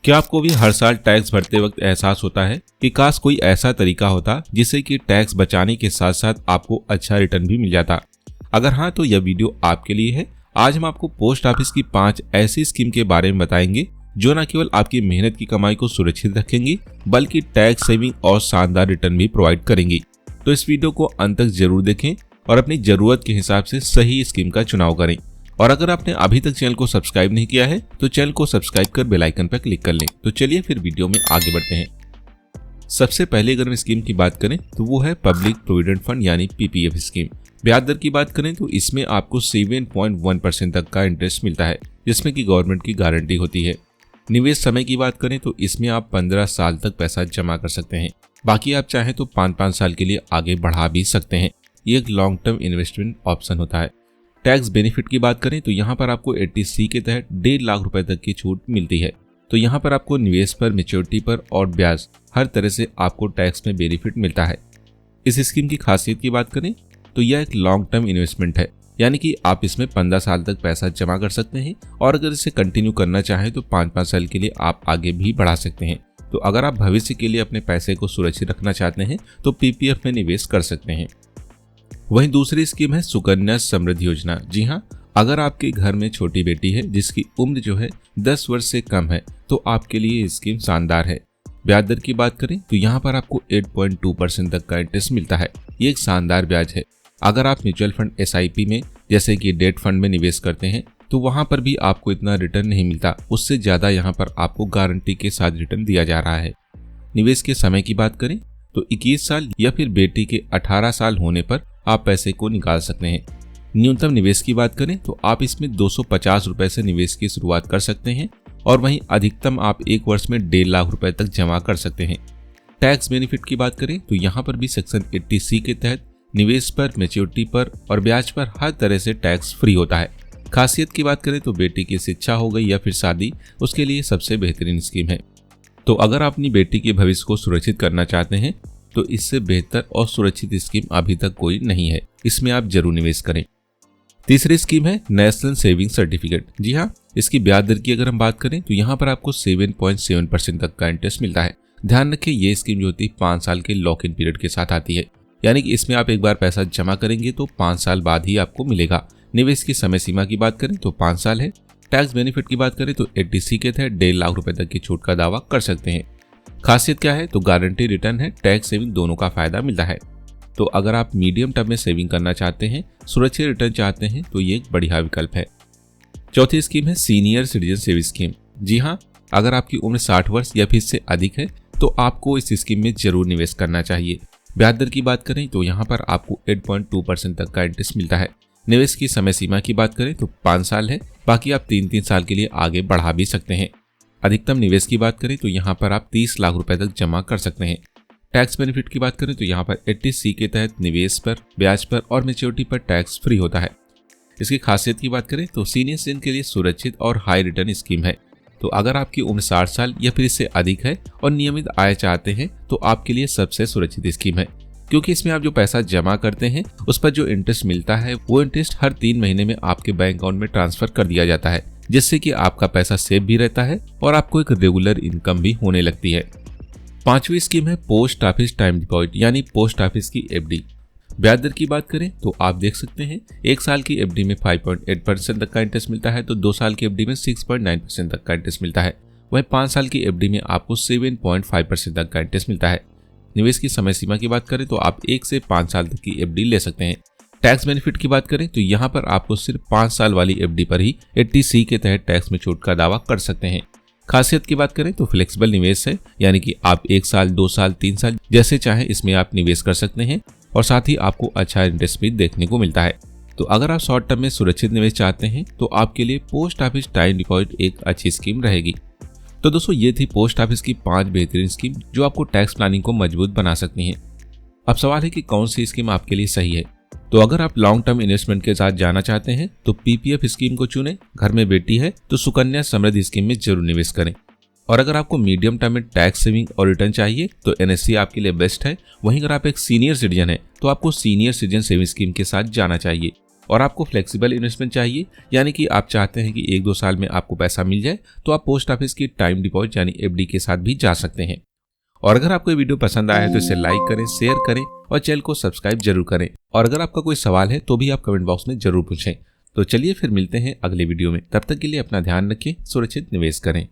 क्या आपको भी हर साल टैक्स भरते वक्त एहसास होता है कि काश कोई ऐसा तरीका होता जिससे कि टैक्स बचाने के साथ साथ आपको अच्छा रिटर्न भी मिल जाता? अगर हाँ तो यह वीडियो आपके लिए है। आज हम आपको पोस्ट ऑफिस की 5 ऐसी स्कीम के बारे में बताएंगे जो न केवल आपकी मेहनत की कमाई को सुरक्षित रखेंगी बल्कि टैक्स सेविंग और शानदार रिटर्न भी प्रोवाइड करेंगी। तो इस वीडियो को अंत तक जरूर देखें और अपनी जरूरत के हिसाब से सही स्कीम का चुनाव करें। और अगर आपने अभी तक चैनल को सब्सक्राइब नहीं किया है तो चैनल को सब्सक्राइब कर बेल आइकन पर क्लिक कर लें। तो चलिए फिर वीडियो में आगे बढ़ते हैं। सबसे पहले अगर हम स्कीम की बात करें तो वो है पब्लिक प्रोविडेंट फंड यानी पीपीएफ स्कीम। ब्याज दर की बात करें तो इसमें आपको 7.1% तक का इंटरेस्ट मिलता है जिसमें कि गवर्नमेंट की गारंटी होती है। निवेश समय की बात करें तो इसमें आप 15 साल तक पैसा जमा कर सकते हैं। बाकी आप चाहें तो 5-5 साल के लिए आगे बढ़ा भी सकते हैं। ये एक लॉन्ग टर्म इन्वेस्टमेंट ऑप्शन होता है। टैक्स बेनिफिट की बात करें तो यहाँ पर आपको 80C के तहत 1.5 लाख रुपए तक की छूट मिलती है। तो यहाँ पर आपको निवेश पर, मैच्योरिटी पर और ब्याज हर तरह से आपको टैक्स में बेनिफिट मिलता है। इस स्कीम की खासियत की बात करें तो यह एक लॉन्ग टर्म इन्वेस्टमेंट है, यानी कि आप इसमें 15 साल तक पैसा जमा कर सकते हैं और अगर इसे कंटिन्यू करना चाहें तो 5-5 साल के लिए आप आगे भी बढ़ा सकते हैं। तो अगर आप भविष्य के लिए अपने पैसे को सुरक्षित रखना चाहते हैं तो पीपीएफ में निवेश कर सकते हैं। वहीं दूसरी स्कीम है सुकन्या समृद्धि योजना। जी हाँ, अगर आपके घर में छोटी बेटी है जिसकी उम्र जो है 10 वर्ष से कम है तो आपके लिए ये स्कीम शानदार है। ब्याज दर की बात करें तो यहाँ पर आपको 8.2% तक का इंटरेस्ट मिलता है। ये एक शानदार ब्याज है। अगर आप म्यूचुअल फंड एसआईपी में जैसे कि डेट फंड में निवेश करते हैं तो वहां पर भी आपको इतना रिटर्न नहीं मिलता, उससे ज्यादा यहाँ पर आपको गारंटी के साथ रिटर्न दिया जा रहा है। निवेश के समय की बात करें तो 21 साल या फिर बेटी के 18 साल होने पर आप पैसे को निकाल सकते हैं। न्यूनतम निवेश की बात करें तो आप इसमें 250 रुपए से निवेश की शुरुआत कर सकते हैं और वहीं अधिकतम आप एक वर्ष में 1.5 लाख रुपए तक जमा कर सकते हैं। टैक्स बेनिफिट की बात करें तो यहाँ पर भी सेक्शन 80C के तहत निवेश पर, मैच्योरिटी पर और ब्याज पर हर तरह से टैक्स फ्री होता है। खासियत की बात करें तो बेटी की शिक्षा हो गई या फिर शादी, उसके लिए सबसे बेहतरीन स्कीम है। तो अगर आप अपनी बेटी के भविष्य को सुरक्षित करना चाहते हैं तो इससे बेहतर और सुरक्षित स्कीम अभी तक कोई नहीं है, इसमें आप जरूर निवेश करें। तीसरी स्कीम है नेशनल सेविंग सर्टिफिकेट। जी हाँ, इसकी ब्याज दर की अगर हम बात करें तो यहाँ पर आपको 7.7% तक का इंटरेस्ट मिलता है। ध्यान रखें ये स्कीम जो होती है 5 साल के लॉक इन पीरियड के साथ आती है, यानी कि इसमें आप एक बार पैसा जमा करेंगे तो 5 साल बाद ही आपको मिलेगा। निवेश की समय सीमा की बात करें तो 5 साल है। टैक्स बेनिफिट की बात करें तो 80C के तहत 1.5 लाख रुपए तक की छूट का दावा कर सकते हैं। खासियत क्या है तो गारंटी रिटर्न है, टैक्स सेविंग दोनों का फायदा मिलता है। तो अगर आप मीडियम टर्म में सेविंग करना चाहते हैं, सुरक्षित रिटर्न चाहते हैं तो ये एक बढ़िया विकल्प है। चौथी स्कीम है सीनियर सिटीजन सेविंग स्कीम। जी हाँ, अगर आपकी उम्र 60 वर्ष या फिर इससे अधिक है तो आपको इस स्कीम में जरूर निवेश करना चाहिए। ब्याज दर की बात करें तो यहाँ पर आपको 8.2% तक का इंटरेस्ट मिलता है। निवेश की समय सीमा की बात करें तो 5 साल है, बाकी आप 3-3 साल के लिए आगे बढ़ा भी सकते हैं। अधिकतम निवेश की बात करें तो यहाँ पर आप 30 लाख रुपए तक जमा कर सकते हैं। टैक्स बेनिफिट की बात करें तो यहाँ पर 80C के तहत निवेश पर, ब्याज पर और मैच्योरिटी पर टैक्स फ्री होता है। इसकी खासियत की बात करें तो सीनियर सिटीजन के लिए सुरक्षित और हाई रिटर्न स्कीम है। तो अगर आपकी उम्र 60 साल या फिर इससे अधिक है और नियमित आय चाहते हैं तो आपके लिए सबसे सुरक्षित स्कीम है, क्योंकि इसमें आप जो पैसा जमा करते हैं उस पर जो इंटरेस्ट मिलता है वो इंटरेस्ट हर 3 महीने में आपके बैंक अकाउंट में ट्रांसफर कर दिया जाता है, जिससे कि आपका पैसा सेव भी रहता है और आपको एक रेगुलर इनकम भी होने लगती है। 5वीं स्कीम है पोस्ट ऑफिस टाइम डिपॉजिट यानी पोस्ट ऑफिस की एफडी। ब्याज दर की बात करें तो आप देख सकते हैं 1 साल की एफडी में 5.8% तक का इंटरेस्ट मिलता है, तो 2 साल की एफडी में 6.9% तक का इंटरेस्ट मिलता है। वहीं 5 साल की एफडी में आपको 7.5% तक का इंटरेस्ट मिलता है। निवेश की समय सीमा की बात करें तो आप 1 से 5 साल तक की एफडी ले सकते हैं। टैक्स बेनिफिट की बात करें तो यहाँ पर आपको सिर्फ 5 साल वाली एफडी पर ही 80C के तहत टैक्स में छूट का दावा कर सकते हैं। खासियत की बात करें तो फ्लेक्सिबल निवेश है, यानी कि आप 1 साल, 2 साल, 3 साल जैसे चाहे इसमें आप निवेश कर सकते हैं और साथ ही आपको अच्छा इंटरेस्ट भी देखने को मिलता है। तो अगर आप शॉर्ट टर्म में सुरक्षित निवेश चाहते हैं तो आपके लिए पोस्ट ऑफिस टाइम डिपॉजिट एक अच्छी स्कीम रहेगी। तो दोस्तों ये थी पोस्ट ऑफिस की 5 बेहतरीन स्कीम जो आपको टैक्स प्लानिंग को मजबूत बना सकती हैं। अब सवाल है कि कौन सी स्कीम आपके लिए सही है। तो अगर आप लॉन्ग टर्म इन्वेस्टमेंट के साथ जाना चाहते हैं तो पीपीएफ स्कीम को चुनें। घर में बेटी है तो सुकन्या समृद्धि स्कीम में जरूर निवेश करें। और अगर आपको मीडियम टर्म में टैक्स सेविंग और रिटर्न चाहिए तो एनएससी आपके लिए बेस्ट है। वहीं अगर आप एक सीनियर सिटीजन है तो आपको सीनियर सिटीजन सेविंग स्कीम के साथ जाना चाहिए। और आपको फ्लेक्सिबल इन्वेस्टमेंट चाहिए, यानी कि आप चाहते हैं कि 1-2 साल में आपको पैसा मिल जाए, तो आप पोस्ट ऑफिस की टाइम डिपॉजिट यानी FD के साथ भी जा सकते हैं। और अगर आपको ये वीडियो पसंद आया है तो इसे लाइक करें, शेयर करें और चैनल को सब्सक्राइब जरूर करें। और अगर आपका कोई सवाल है तो भी आप कमेंट बॉक्स में जरूर पूछें। तो चलिए फिर मिलते हैं अगले वीडियो में। तब तक के लिए अपना ध्यान रखें, सुरक्षित निवेश करें।